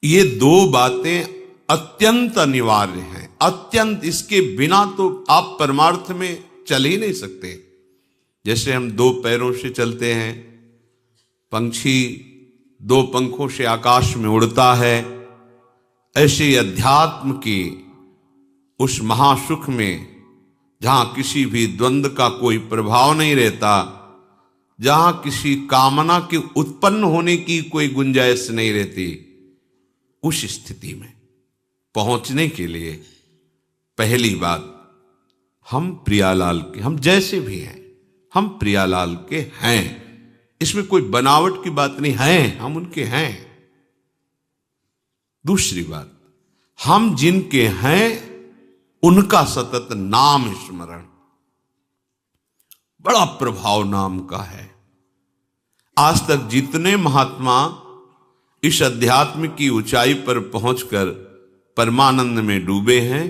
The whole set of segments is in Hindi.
ये दो बातें अत्यंत अनिवार्य हैं, अत्यंत। इसके बिना तो आप परमार्थ में चल ही नहीं सकते। जैसे हम दो पैरों से चलते हैं, पंछी दो पंखों से आकाश में उड़ता है, ऐसे ही अध्यात्म की उस महासुख में जहां किसी भी द्वंद्व का कोई प्रभाव नहीं रहता, जहां किसी कामना के उत्पन्न होने की कोई गुंजाइश नहीं रहती, उस स्थिति में पहुंचने के लिए पहली बात, हम प्रियालाल के, हम जैसे भी हैं हम प्रियालाल के हैं। इसमें कोई बनावट की बात नहीं है, हम उनके हैं। दूसरी बात, हम जिनके हैं उनका सतत नाम स्मरण। बड़ा प्रभाव नाम का है। आज तक जितने महात्मा इस अध्यात्म की ऊंचाई पर पहुंचकर परमानंद में डूबे हैं,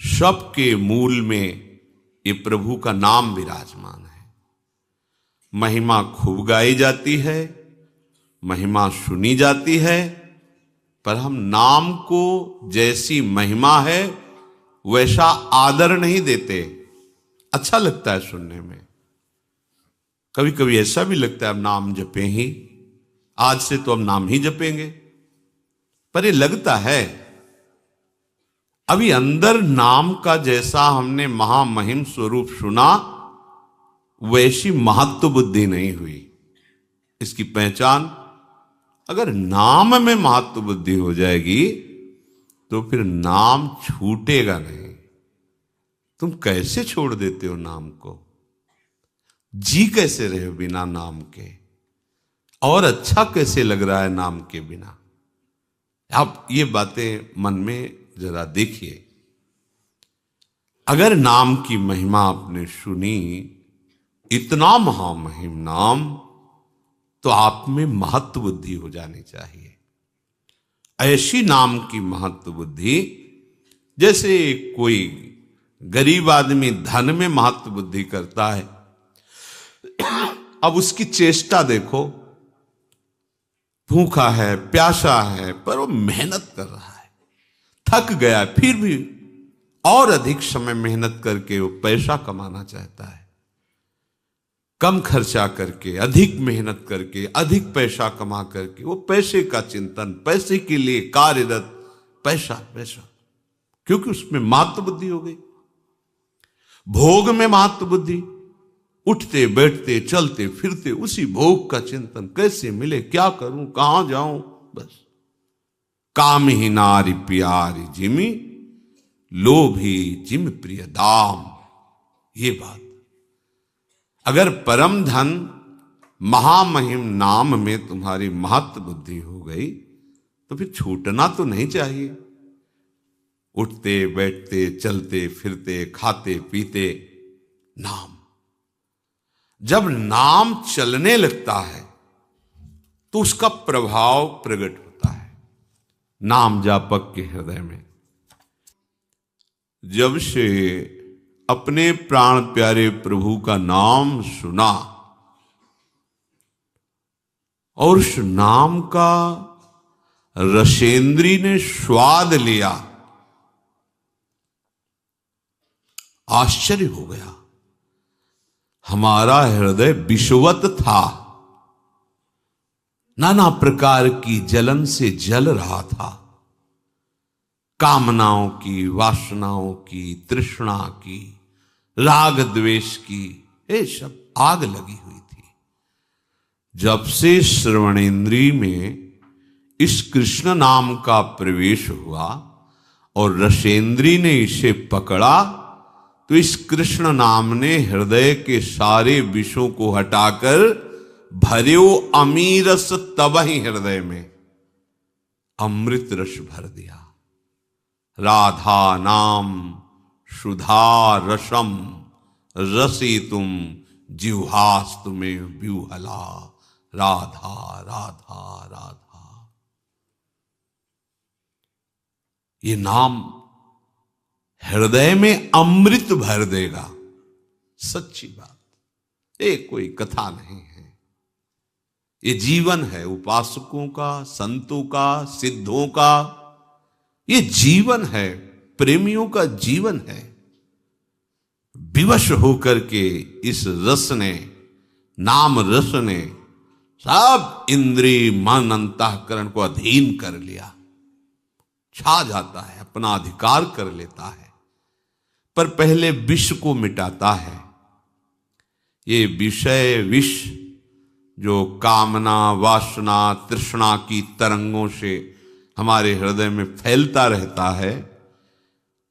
सबके मूल में ये प्रभु का नाम विराजमान है। महिमा खूब गाई जाती है, महिमा सुनी जाती है, पर हम नाम को जैसी महिमा है वैसा आदर नहीं देते। अच्छा लगता है सुनने में, कभी कभी ऐसा भी लगता है अब नाम जपें ही, आज से तो हम नाम ही जपेंगे, पर ये लगता है अभी अंदर नाम का जैसा हमने महामहिम स्वरूप सुना वैसी महत्व बुद्धि नहीं हुई। इसकी पहचान, अगर नाम में महत्व बुद्धि हो जाएगी तो फिर नाम छूटेगा नहीं। तुम कैसे छोड़ देते हो नाम को? जी कैसे रहे हो बिना नाम के? और अच्छा कैसे लग रहा है नाम के बिना? आप ये बातें मन में जरा देखिए। अगर नाम की महिमा आपने सुनी, इतना महामहिम नाम, तो आप में महत्व बुद्धि हो जानी चाहिए। ऐसी नाम की महत्व बुद्धि, जैसे कोई गरीब आदमी धन में महत्व बुद्धि करता है, अब उसकी चेष्टा देखो, भूखा है, प्यासा है, पर वो मेहनत कर रहा है, थक गया, फिर भी और अधिक समय मेहनत करके वो पैसा कमाना चाहता है। कम खर्चा करके, अधिक मेहनत करके, अधिक पैसा कमा करके, वो पैसे का चिंतन, पैसे के लिए कार्यरत, पैसा पैसा, क्योंकि उसमें महत्व बुद्धि हो गई। भोग में महत्व बुद्धि, उठते बैठते चलते फिरते उसी भोग का चिंतन, कैसे मिले, क्या करूं, कहां जाऊं, बस। काम ही नारी प्यारी जिमी, लोभी जिम प्रिय दाम। ये बात, अगर परम धन महामहिम नाम में तुम्हारी महत्व बुद्धि हो गई तो फिर छूटना तो नहीं चाहिए। उठते बैठते चलते फिरते खाते पीते नाम, जब नाम चलने लगता है तो उसका प्रभाव प्रकट होता है नाम जापक के हृदय में। जब से अपने प्राण प्यारे प्रभु का नाम सुना और उस नाम का रसेंद्री ने स्वाद लिया, आश्चर्य हो गया। हमारा हृदय विषवत था, नाना प्रकार की जलन से जल रहा था। कामनाओं की, वासनाओं की, तृष्णा की, राग द्वेष की, ये सब आग लगी हुई थी। जब से श्रवणेन्द्रिय में इस कृष्ण नाम का प्रवेश हुआ और रसेंद्रिय ने इसे पकड़ा, तो इस कृष्ण नाम ने हृदय के सारे विषों को हटाकर भर्यो अमीरस तब ही हृदय में अमृत रस भर दिया। राधा नाम सुधा रसम रसितुम जिह्वास्तु में व्यूहला। राधा राधा राधा, ये नाम हृदय में अमृत भर देगा। सच्ची बात, ये कोई कथा नहीं है, ये जीवन है उपासकों का, संतों का, सिद्धों का। ये जीवन है, प्रेमियों का जीवन है। विवश होकर के इस रस ने, नाम रस ने सब इंद्रिय मन अंतःकरण को अधीन कर लिया, छा जाता है, अपना अधिकार कर लेता है। पर पहले विष को मिटाता है। ये विषय विष जो कामना, वासना, तृष्णा की तरंगों से हमारे हृदय में फैलता रहता है,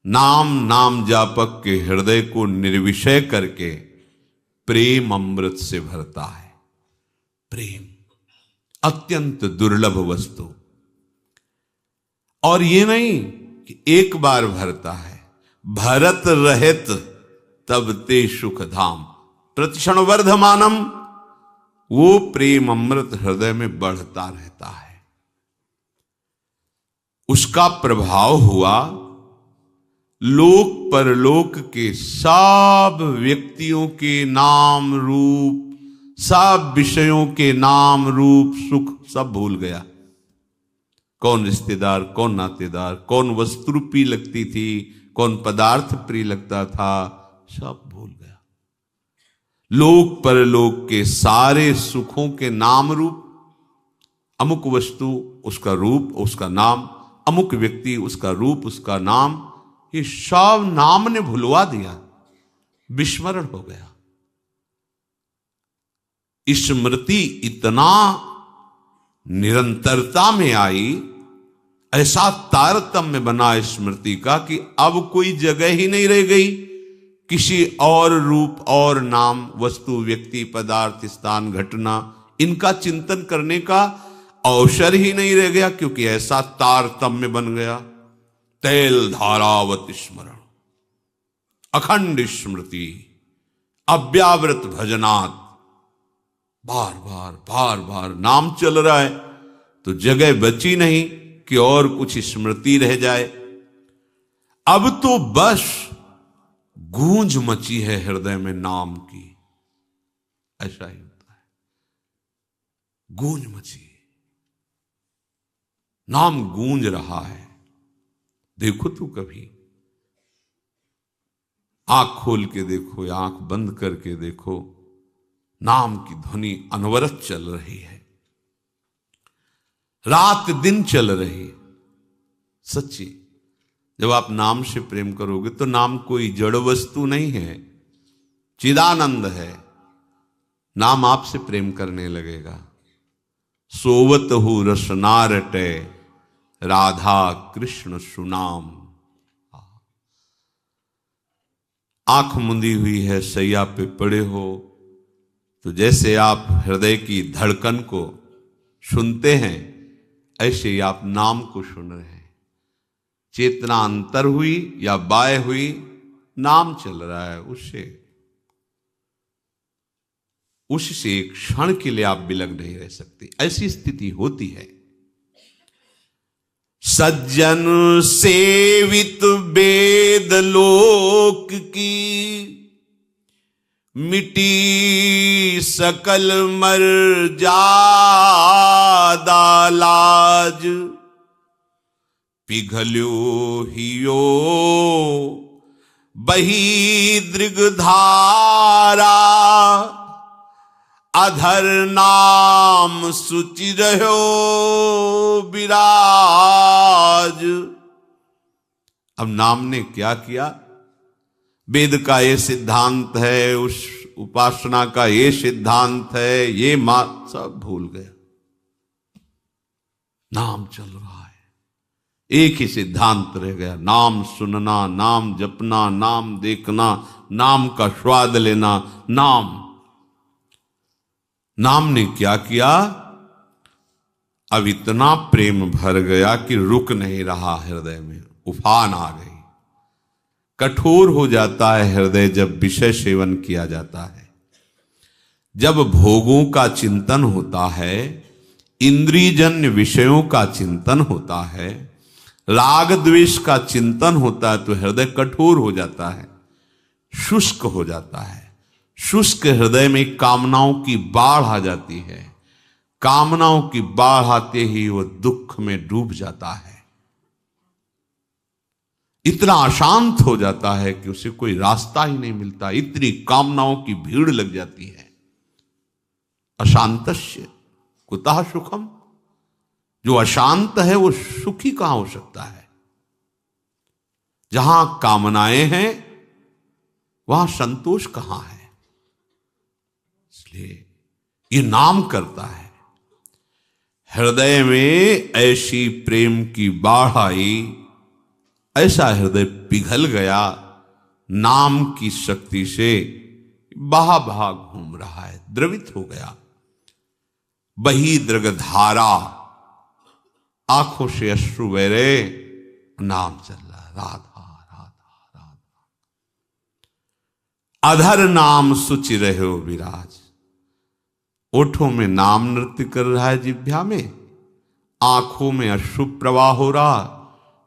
नाम जापक के हृदय को निर्विषय करके प्रेम अमृत से भरता है। प्रेम अत्यंत दुर्लभ वस्तु। और ये नहीं कि एक बार भरता है, भरत रहित तब ते सुख धाम, प्रतिक्षण वर्धमानम। वो प्रेम अमृत हृदय में बढ़ता रहता है। उसका प्रभाव हुआ लोक परलोक के सब व्यक्तियों के नाम रूप, सब विषयों के नाम रूप सुख सब भूल गया। कौन रिश्तेदार, कौन नातेदार, कौन वस्तु प्रिय लगती थी, कौन पदार्थ प्रिय लगता था, सब भूल गया। लोक परलोक के सारे सुखों के नाम रूप, अमुक वस्तु उसका रूप उसका नाम, अमुक व्यक्ति उसका रूप उसका नाम, ये सब नाम ने भुलवा दिया, विस्मरण हो गया। स्मृति इतना निरंतरता में आई, ऐसा तारतम्य बना स्मृति का कि अब कोई जगह ही नहीं रह गई किसी और रूप और नाम, वस्तु, व्यक्ति, पदार्थ, स्थान, घटना, इनका चिंतन करने का अवसर ही नहीं रह गया, क्योंकि ऐसा तारतम्य बन गया। तैल धारावत स्मरण, अखंड स्मृति, अव्यावृत भजनात्, बार बार नाम चल रहा है तो जगह बची नहीं कि और कुछ स्मृति रह जाए। अब तो बस गूंज मची है हृदय में नाम की, ऐसा ही होता है। गूंज मची, नाम गूंज रहा है। देखो तू कभी आंख खोल के देखो या आंख बंद करके देखो, नाम की ध्वनि अनवरत चल रही है, रात दिन चल रही है। सच्ची, जब आप नाम से प्रेम करोगे तो नाम कोई जड़ वस्तु नहीं है, चिदानंद है। नाम आपसे प्रेम करने लगेगा। सोवत हु रसना रटे, राधा कृष्ण सुनाम। आंख मुंदी हुई है, सैया पे पड़े हो, तो जैसे आप हृदय की धड़कन को सुनते हैं, ऐसे ही आप नाम को सुन रहे हैं। चेतना अंतर हुई या बाय हुई, नाम चल रहा है। उससे एक क्षण के लिए आप बिलग नहीं रह सकते। ऐसी स्थिति होती है। सज्जन सेवित वेद लोक की, मिटी सकल मर्यादा लाज, पिघल्यो हियो बही दृगधारा, अधर नाम सुचि रहो विराज। अब नाम ने क्या किया? वेद का ये सिद्धांत है, उस उपासना का ये सिद्धांत है, ये सब भूल गया। नाम चल रहा है, एक ही सिद्धांत रह गया, नाम सुनना, नाम जपना, नाम देखना, नाम का स्वाद लेना। नाम ने क्या किया? अब इतना प्रेम भर गया कि रुक नहीं रहा हृदय में, उफान आ गई। कठोर हो जाता है हृदय जब विषय सेवन किया जाता है, जब भोगों का चिंतन होता है, इंद्रियजन्य विषयों का चिंतन होता है, राग द्वेष का चिंतन होता है, तो हृदय कठोर हो जाता है, शुष्क हो जाता है। शुष्क हृदय में कामनाओं की बाढ़ आ जाती है। कामनाओं की बाढ़ आते ही वो दुख में डूब जाता है, इतना अशांत हो जाता है कि उसे कोई रास्ता ही नहीं मिलता, इतनी कामनाओं की भीड़ लग जाती है। अशांतस्य कुतः सुखम, जो अशांत है वो सुखी कहां हो सकता है। जहां कामनाएं हैं वहां संतोष कहां है। इसलिए ये नाम करता है, हृदय में ऐसी प्रेम की बाढ़ आई, ऐसा हृदय पिघल गया नाम की शक्ति से, बहा बहा घूम रहा है, द्रवित हो गया। बही दृगधारा, आंखों से अश्रु बहरे, नाम चल रहा, राधा राधा राधा। अधर नाम सुचि रहे हो विराज, ओठों में नाम नृत्य कर रहा है, जिह्वा में, आंखों में अश्रु प्रवाह हो रहा,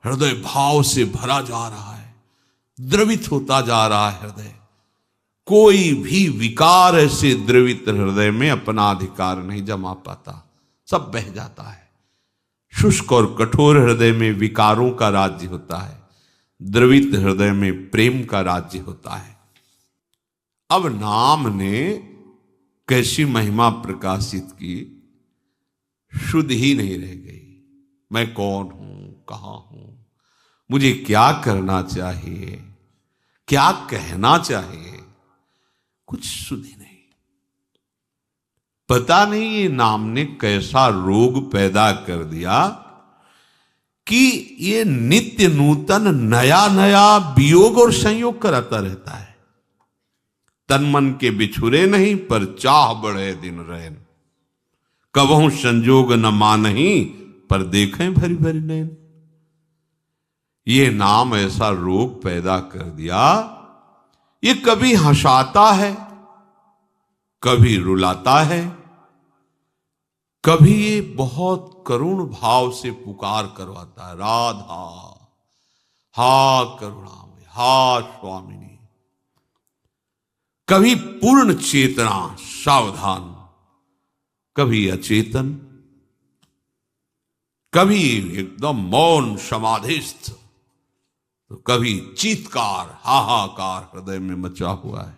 हृदय भाव से भरा जा रहा है, द्रवित होता जा रहा है हृदय। कोई भी विकार ऐसे द्रवित हृदय में अपना अधिकार नहीं जमा पाता, सब बह जाता है। शुष्क और कठोर हृदय में विकारों का राज्य होता है, द्रवित हृदय में प्रेम का राज्य होता है। अब नाम ने कैसी महिमा प्रकाशित की, शुद्ध ही नहीं रह गई। मैं कौन हूं, कहां हूं, मुझे क्या करना चाहिए, क्या कहना चाहिए, कुछ शुद्ध ही नहीं। पता नहीं ये नाम ने कैसा रोग पैदा कर दिया कि ये नित्य नूतन नया नया वियोग और संयोग कराता रहता है। तन मन के बिछुरे नहीं, पर चाह बढ़े दिन रैन, कबहू संजोग न मानही, पर देखें भरी भरी नैन। ये नाम ऐसा रोग पैदा कर दिया, ये कभी हंसाता है, कभी रुलाता है, कभी ये बहुत करुण भाव से पुकार करवाता है, राधा हा करुणामय, हा स्वामिनी। कभी पूर्ण चेतना सावधान, कभी अचेतन, कभी एकदम मौन समाधिस्थ, तो कभी चीत्कार हाहाकार हृदय में मचा हुआ है।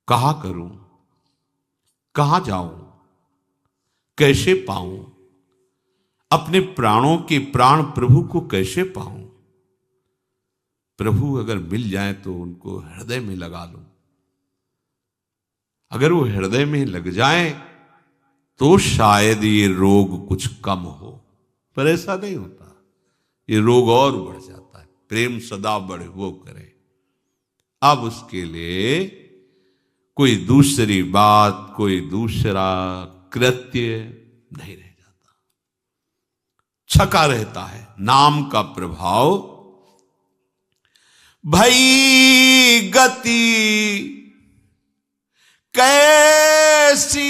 कहां करूं, कहां जाऊं, कैसे पाऊं, अपने प्राणों के प्राण प्रभु को कैसे पाऊं। प्रभु अगर मिल जाए तो उनको हृदय में लगा लूं, अगर वो हृदय में लग जाए तो शायद ये रोग कुछ कम हो, पर ऐसा नहीं होता, ये रोग और बढ़ जाता है। प्रेम सदा बढ़े वो करे। अब उसके लिए कोई दूसरी बात, कोई दूसरा कृत्य नहीं रह जाता, छका रहता है नाम का प्रभाव। भई गति कैसी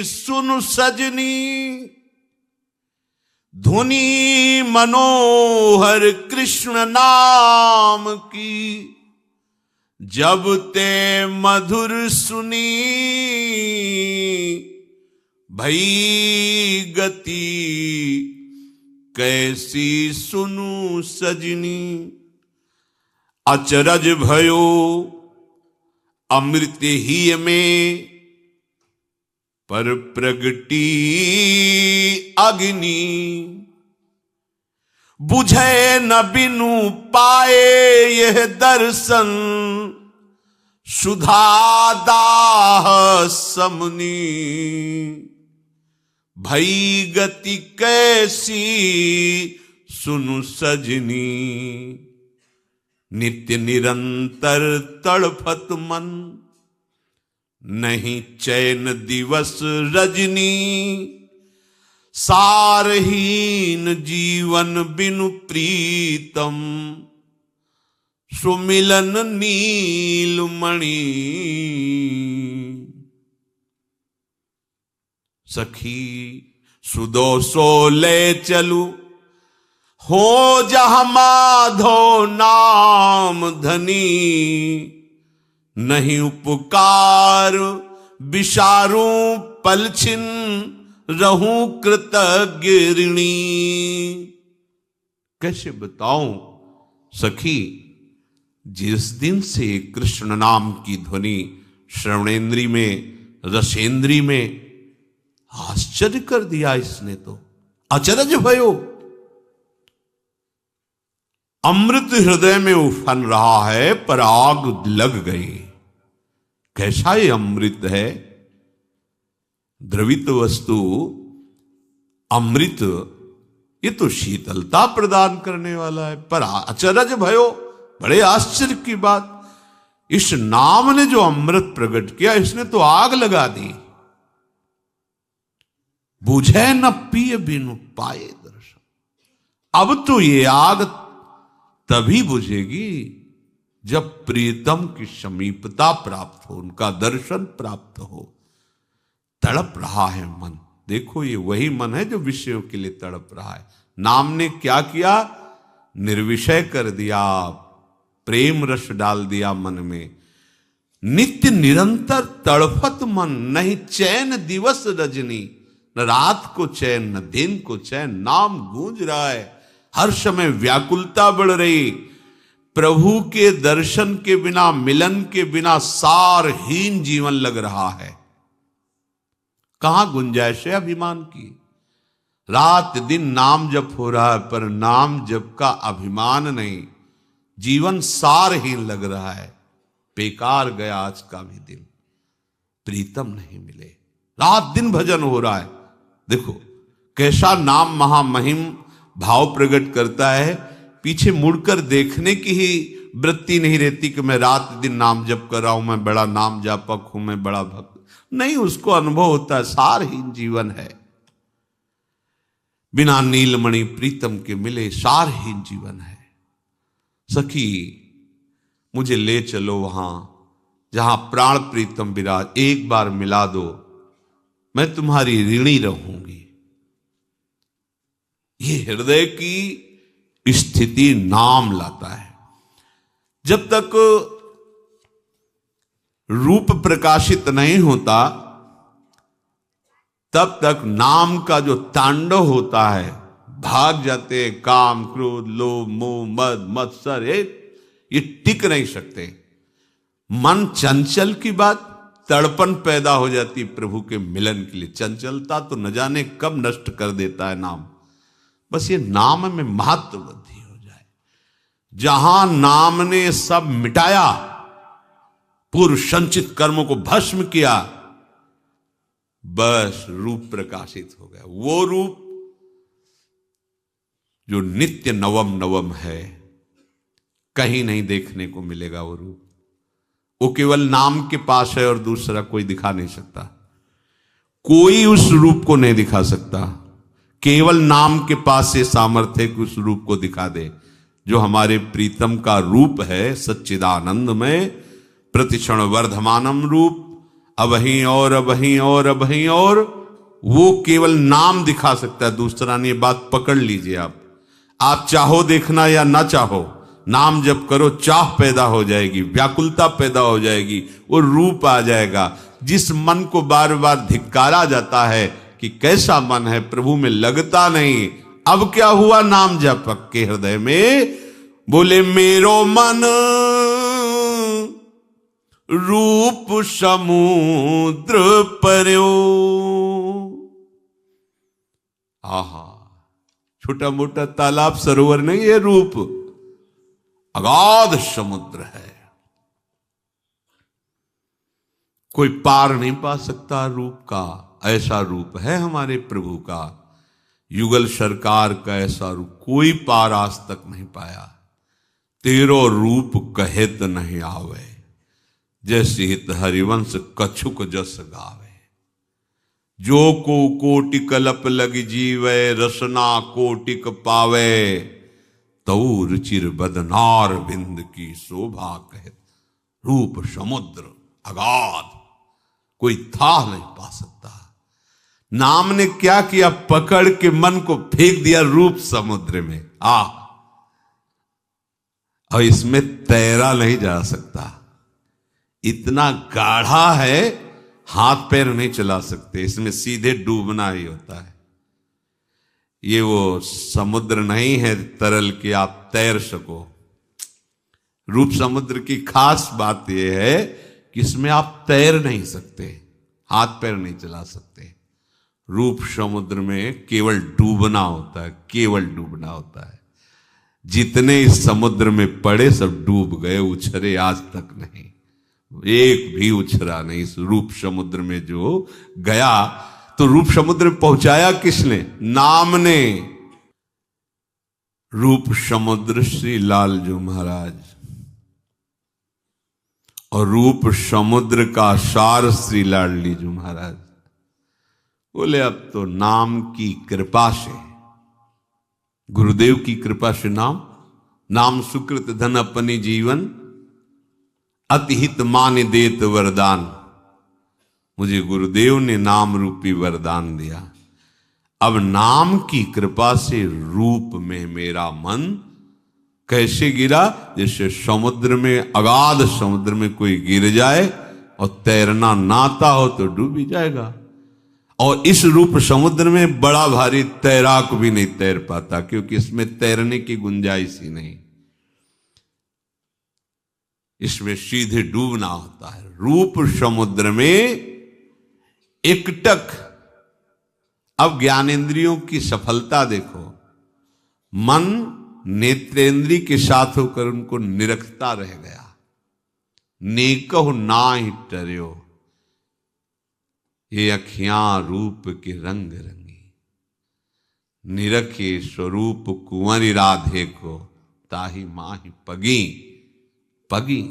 सुन सजनी, धुनी मनोहर कृष्ण नाम की, जब ते मधुर सुनी। भई गति कैसी सुनु सजनी, अचरज भयो अमृत ही में, पर प्रगटी अग्नि, बुझे न बिनु पाए यह दर्शन, सुधा दाह समनी। भई गति कैसी सुनु सजनी, नित्य निरंतर तड़फत मन, नहीं चैन दिवस रजनी। सारहीन जीवन बिनु प्रीतम, सुमिलन नीलमणि। सखी सुदोषो ले चलू, हो जहाँ माधो नाम धनी। नहीं उपकार विसारू पलछिन रहूं कृतज्ञ ऋणी। कैसे बताऊं सखी, जिस दिन से कृष्ण नाम की ध्वनि श्रवणेन्द्री में, रसेंद्री में, आश्चर्य कर दिया इसने तो। अचरज भयो, अमृत हृदय में उफन रहा है पर आग लग गई। कैसा ये अमृत है? द्रवित वस्तु अमृत, ये तो शीतलता प्रदान करने वाला है। पर अचरज भयो, बड़े आश्चर्य की बात, इस नाम ने जो अमृत प्रकट किया, इसने तो आग लगा दी। बुझे न पिय बिनु पाए दर्शन। अब तो ये आग तभी बुझेगी जब प्रीतम की समीपता प्राप्त हो, उनका दर्शन प्राप्त हो। तड़प रहा है मन, देखो ये वही मन है जो विषयों के लिए तड़प रहा है। नाम ने क्या किया? निर्विषय कर दिया, प्रेम रस डाल दिया मन में। नित्य निरंतर तड़फत मन, नहीं चैन दिवस रजनी। न रात को चैन न दिन को चैन, नाम गूंज रहा है, हर समय व्याकुलता बढ़ रही। प्रभु के दर्शन के बिना, मिलन के बिना सारहीन जीवन लग रहा है। कहां गुंजाइश है अभिमान की? रात दिन नाम जप हो रहा है पर नाम जप का अभिमान नहीं, जीवन सारहीन लग रहा है। बेकार गया आज का भी दिन, प्रीतम नहीं मिले। रात दिन भजन हो रहा है, देखो कैसा नाम महामहिम भाव प्रकट करता है। पीछे मुड़कर देखने की ही वृत्ति नहीं रहती कि मैं रात दिन नाम जप कर रहा हूं, मैं बड़ा नाम जापक हूं, मैं बड़ा भक्त नहीं। उसको अनुभव होता है सारहीन जीवन है, बिना नीलमणि प्रीतम के मिले सारहीन जीवन है। सखी मुझे ले चलो वहां जहां प्राण प्रीतम विराज, एक बार मिला दो, मैं तुम्हारी ऋणी रहूंगी। ये हृदय की स्थिति नाम लाता है। जब तक रूप प्रकाशित नहीं होता तब तक नाम का जो तांडव होता है, भाग जाते हैं काम क्रोध लोभ मोह मद मत्सर, ये टिक नहीं सकते। मन चंचल की बात, तड़पन पैदा हो जाती प्रभु के मिलन के लिए। चंचलता तो न जाने कब नष्ट कर देता है नाम। बस ये नाम में महत्व वृद्धि हो जाए। जहां नाम ने सब मिटाया, पूर्व संचित कर्मों को भस्म किया, बस रूप प्रकाशित हो गया। वो रूप जो नित्य नवम नवम है, कहीं नहीं देखने को मिलेगा वो रूप। वो केवल नाम के पास है और दूसरा कोई दिखा नहीं सकता। कोई उस रूप को नहीं दिखा सकता। केवल नाम के पास से सामर्थ्य कि उस रूप को दिखा दे। जो हमारे प्रीतम का रूप है सच्चिदानंद में, प्रतिक्षण वर्धमानम रूप, अबहीं और अबहीं और अबहीं और, वो केवल नाम दिखा सकता है, दूसरा नहीं। बात पकड़ लीजिए आप चाहो देखना या ना चाहो, नाम जप करो, चाह पैदा हो जाएगी, व्याकुलता पैदा हो जाएगी, वो रूप आ जाएगा। जिस मन को बार बार धिक्कारा जाता है कि कैसा मन है, प्रभु में लगता नहीं, अब क्या हुआ? नाम जपक के हृदय में बोले मेरो मन रूप समुद्र पर्यो। आहा, छोटा मोटा तालाब सरोवर नहीं, ये रूप अगाध समुद्र है। कोई पार नहीं पा सकता रूप का। ऐसा रूप है हमारे प्रभु का, युगल सरकार का ऐसा रूप कोई पार आज तक नहीं पाया। तेरो रूप कहेत नहीं आवे, जैसे हित हरिवंश कछुक जस गावे। जो को कोटि कलप लग जीवे, रसना कोटिक पावे। तऊ रुचिर बदनार बिंद की शोभा कहत। रूप समुद्र अगाध, कोई था नहीं पा सकता। नाम ने क्या किया? पकड़ के मन को फेंक दिया रूप समुद्र में। और इसमें तैरा नहीं जा सकता, इतना गाढ़ा है, हाथ पैर नहीं चला सकते, इसमें सीधे डूबना ही होता है। ये वो समुद्र नहीं है तरल कि आप तैर सको। रूप समुद्र की खास बात यह है कि इसमें आप तैर नहीं सकते, हाथ पैर नहीं चला सकते। रूप समुद्र में केवल डूबना होता है, केवल डूबना होता है। जितने इस समुद्र में पड़े सब डूब गए, उछरे आज तक नहीं, एक भी उछरा नहीं। इस रूप समुद्र में जो गया, तो रूप समुद्र में पहुंचाया किसने? नाम ने। रूप समुद्र श्री लालजू महाराज, और रूप समुद्र का सार श्री लाडलीजू महाराज। बोले अब तो नाम की कृपा से, गुरुदेव की कृपा से नाम सुकृत धन अपनी जीवन, अतिहित मान देत वरदान। मुझे गुरुदेव ने नाम रूपी वरदान दिया। अब नाम की कृपा से रूप में मेरा मन कैसे गिरा? जैसे समुद्र में, अगाध समुद्र में कोई गिर जाए और तैरना ना आता हो तो डूब ही जाएगा। और इस रूप समुद्र में बड़ा भारी तैराक भी नहीं तैर पाता, क्योंकि इसमें तैरने की गुंजाइश ही नहीं, इसमें सीधे डूबना होता है। रूप समुद्र में एकटक। अब ज्ञानेंद्रियों की सफलता देखो, मन नेत्रेंद्री के साथ होकर उनको निरखता रह गया। नेकहु नाहि टर्यो, ये अखियां रूप के रंग रंगी। निरखे स्वरूप कुंवरी राधे को, ताही माही पगी पगी।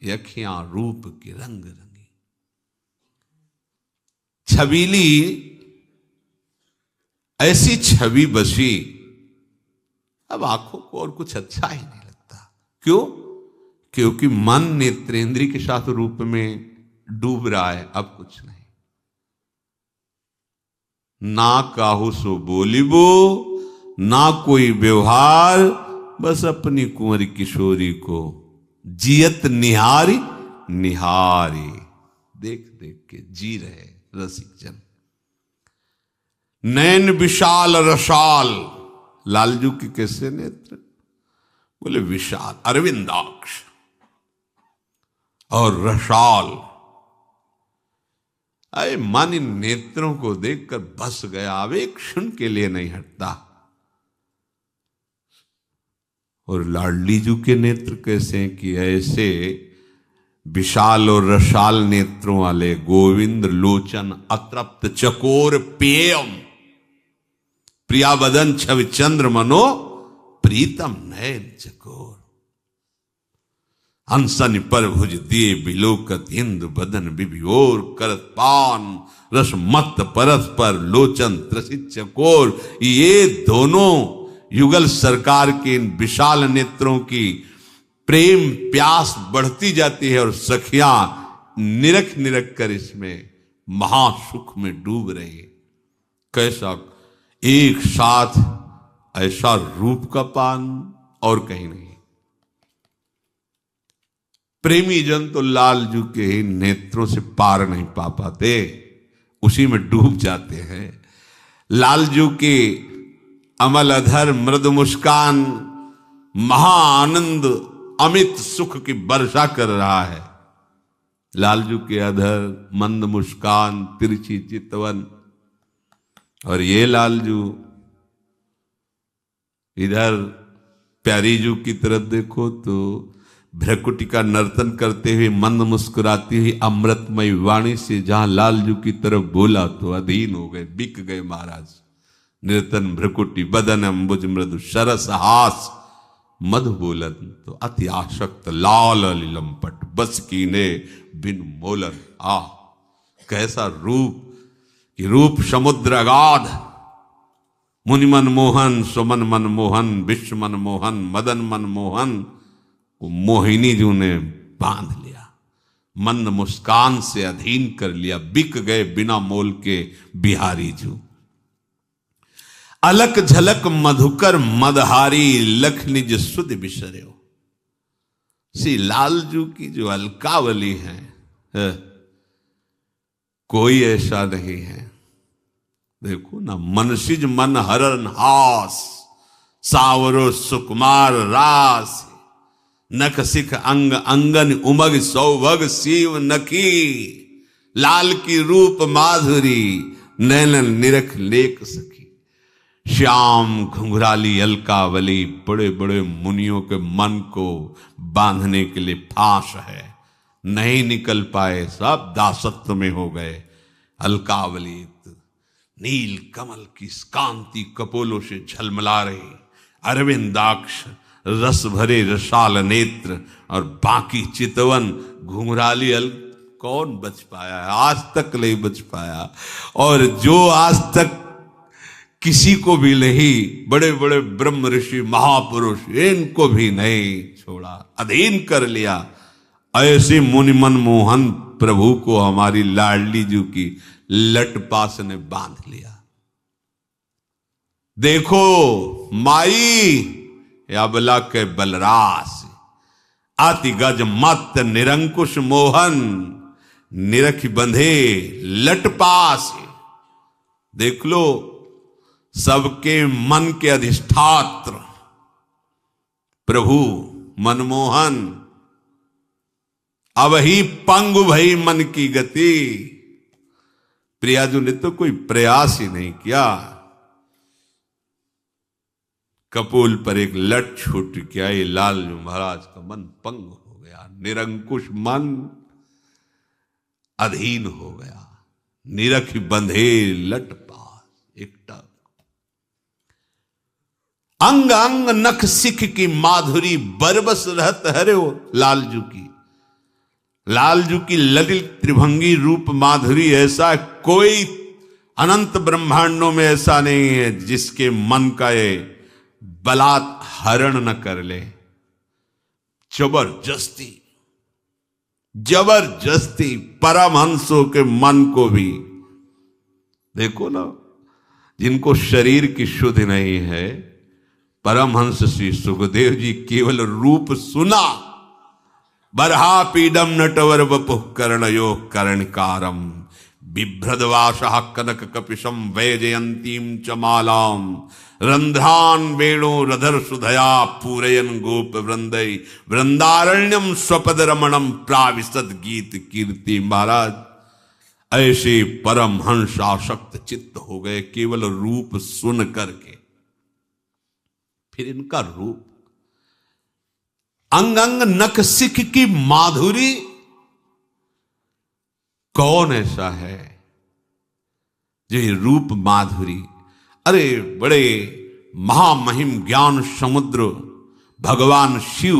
ये अखियां रूप के रंग रंगी। छबीली ऐसी छवि बसी, अब आंखों को और कुछ अच्छा ही नहीं लगता। क्यों? क्योंकि मन नेत्रेंद्री के साथ रूप में डूब रहा है, अब कुछ नहीं। ना काहू सो बोलिबो, ना कोई व्यवहार, बस अपनी कुंवर किशोरी को जियत निहारी निहारी। देख देख के जी रहे रसिक जन। नैन विशाल रसाल, लालजू के कैसे नेत्र? बोले विशाल, अरविंदाक्ष और रसाल। अरे मन इन नेत्रों को देखकर बस गया, अब एक क्षण के लिए नहीं हटता। और लाडलीजू के नेत्र कैसे हैं कि ऐसे विशाल और रसाल नेत्रों वाले गोविंद लोचन अतृप्त चकोर पेयम, प्रिया बदन छवि चंद्र मनो प्रीतम नयन चकोर। हंसन पर भुज दिए बिलोकत इंदु बदन बिभिओर, करत पान रस मत परस पर लोचन त्रसित चकोर। ये दोनों युगल सरकार के इन विशाल नेत्रों की प्रेम प्यास बढ़ती जाती है, और सखियां निरख निरख कर इसमें महासुख में डूब रही है। कैसा एक साथ ऐसा रूप का पान और कहीं नहीं। प्रेमी जन तो लालजू के ही नेत्रों से पार नहीं पा पाते, उसी में डूब जाते हैं। लालजू के अमल अधर मृद मुस्कान महा आनंद अमित सुख की वर्षा कर रहा है। लालजू के अधर मंद मुस्कान, तिरछी चितवन। और ये लालजू इधर प्यारीजू की तरफ देखो तो भ्रकुटी का नर्तन करते हुए मंद मुस्कुराती हुई अमृतमयी वाणी से जहां लालजू की तरफ बोला तो अधीन हो गए, बिक गए महाराज। निर्तन भ्रकुटी बदन अम्बुज मृदु सरस हास मधु बोलन, तो अति आशक्त लाल लंपट बस कीने बिन मोलन। आ कैसा रूप कि रूप समुद्र अगाध। मुनि मन मोहन, सुमन मन मोहन, विश्व मन मोहन, मदन मन मोहन। वो मोहिनी जी ने बांध लिया, मंद मुस्कान से अधीन कर लिया। बिक गए बिना मोल के बिहारी जू। अलक झलक मधुकर मदहारी, लख निज सुध बिसर्यो। श्री लालजू की जो अलकावली है, कोई ऐसा नहीं है। देखो ना, मनसिज मन हरन हास, सावरो सुकुमार रास, नख सिख अंग अंगन उमग सौभग शिव नखी, लाल की रूप माधुरी नैनन निरख लेख सखी। श्याम घुंघराली अलकावली बड़े बड़े मुनियों के मन को बांधने के लिए फांस है, नहीं निकल पाए, सब दासत्व में हो गए। अलकावली नील कमल की कांति कपोलों से झलमला रही, अरविंदाक्ष रस भरे रसाल नेत्र और बाकी चितवन घुंघराली कौन बच पाया है? आज तक नहीं बच पाया। और जो आज तक किसी को भी नहीं, बड़े बड़े ब्रह्म ऋषि महापुरुष इनको भी नहीं छोड़ा, अधीन कर लिया। ऐसे मुनि मनमोहन प्रभु को हमारी लाडली जी की लटपास ने बांध लिया। देखो माई अबला के बलरास, अति गज मत निरंकुश मोहन, निरख बंधे लटपास। देख लो, सबके मन के अधिष्ठात्र प्रभु मनमोहन, अब ही पंगु भई मन की गति। प्रियाजू ने तो कोई प्रयास ही नहीं किया, कपोल पर एक लट छूट गया। ये लालजू महाराज का मन पंग हो गया, निरंकुश मन अधीन हो गया, निरख बंधे लट पास एकटक। अंग अंग नख सिख की माधुरी बरबस रहत हरे हो लालजू की। लालजू की ललित त्रिभंगी रूप माधुरी ऐसा कोई अनंत ब्रह्मांडों में ऐसा नहीं है जिसके मन का ये बलात् हरण न कर ले। जबरदस्ती जबरदस्ती परमहंसों के मन को भी देखो ना, जिनको शरीर की शुद्ध नहीं है, परमहंस श्री सुखदेव जी केवल रूप सुना, बरहा पीडम नटवर वपुः कर्णयो कर्णिकारम, बिभ्रदवासः कनक कपिशम वैजयंतीम च मालाम, रंध्रान वेणो रधर सुधया पूरयन गोप वृंदय, वृंदारण्यम स्वपद रमणम प्राविशद गीत कीर्ति। महाराज ऐसे परमहंस आसक्त चित्त हो गए केवल रूप सुन करके। फिर इनका रूप, अंग अंग नख सिख की माधुरी, कौन ऐसा है जो ये रूप माधुरी, अरे बड़े महामहिम ज्ञान समुद्र भगवान शिव,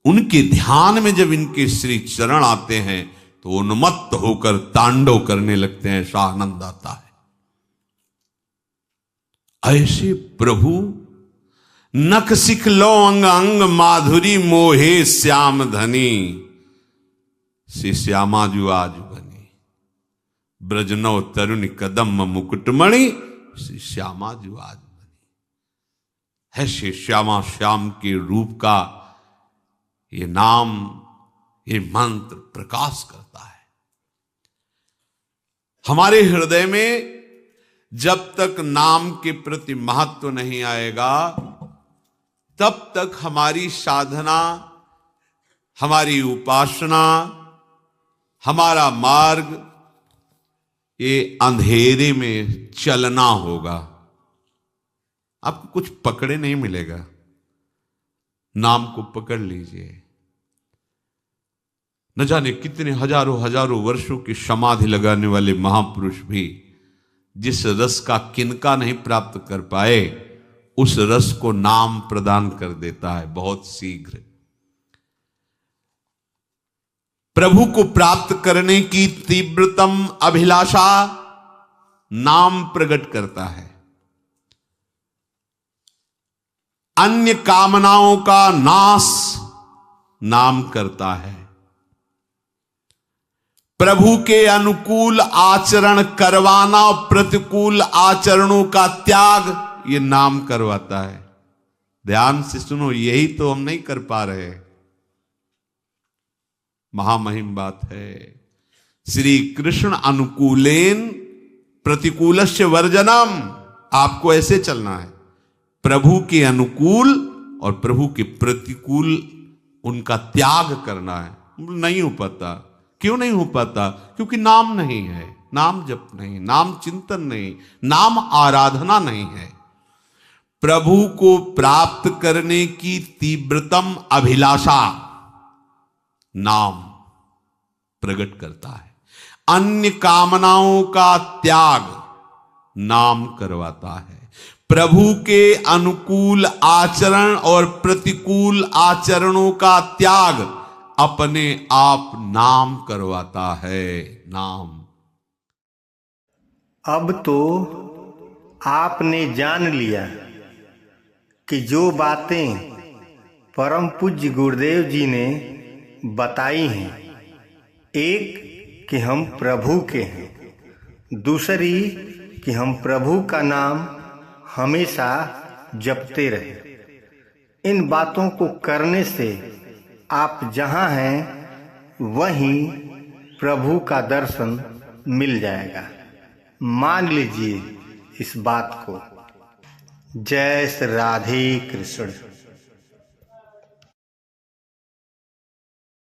उनके ध्यान में जब इनके श्री चरण आते हैं तो उन्मत्त होकर तांडव करने लगते हैं, ऐसा आनंद आता है। ऐसे प्रभु नख सिख लो अंग अंग माधुरी, मोहे श्याम धनी, श्री श्यामा जू आज बनी, ब्रजनव तरुण कदम मुकुटमणि, श्री श्यामा जू आज बनी है। श्री श्यामा श्याम के रूप का ये नाम, ये मंत्र प्रकाश करता है हमारे हृदय में। जब तक नाम के प्रति महत्व नहीं आएगा, तब तक हमारी साधना, हमारी उपासना, हमारा मार्ग ये अंधेरे में चलना होगा। आपको कुछ पकड़े नहीं मिलेगा। नाम को पकड़ लीजिए। न जाने कितने हजारों हजारों वर्षों की समाधि लगाने वाले महापुरुष भी जिस रस का किनका नहीं प्राप्त कर पाए, उस रस को नाम प्रदान कर देता है बहुत शीघ्र। प्रभु को प्राप्त करने की तीव्रतम अभिलाषा नाम प्रकट करता है। अन्य कामनाओं का नाश नाम करता है। प्रभु के अनुकूल आचरण करवाना और प्रतिकूल आचरणों का त्याग ये नाम करवाता है। ध्यान से सुनो, यही तो हम नहीं कर पा रहे। महामहिम बात है। श्री कृष्ण अनुकूलेन प्रतिकूलस्य वर्जनम। आपको ऐसे चलना है, प्रभु के अनुकूल और प्रभु के प्रतिकूल उनका त्याग करना है। नहीं हो पाता। क्यों नहीं हो पाता? क्योंकि नाम नहीं है, नाम जप नहीं, नाम चिंतन नहीं, नाम आराधना नहीं है। प्रभु को प्राप्त करने की तीव्रतम अभिलाषा नाम प्रकट करता है। अन्य कामनाओं का त्याग नाम करवाता है। प्रभु के अनुकूल आचरण और प्रतिकूल आचरणों का त्याग अपने आप नाम करवाता है। नाम। अब तो आपने जान लिया कि जो बातें परम पूज्य गुरुदेव जी ने बताई हैं, एक कि हम प्रभु के हैं, दूसरी कि हम प्रभु का नाम हमेशा जपते रहे। इन बातों को करने से आप जहाँ हैं वहीं प्रभु का दर्शन मिल जाएगा। मान लीजिए इस बात को। जय श्री राधे कृष्ण।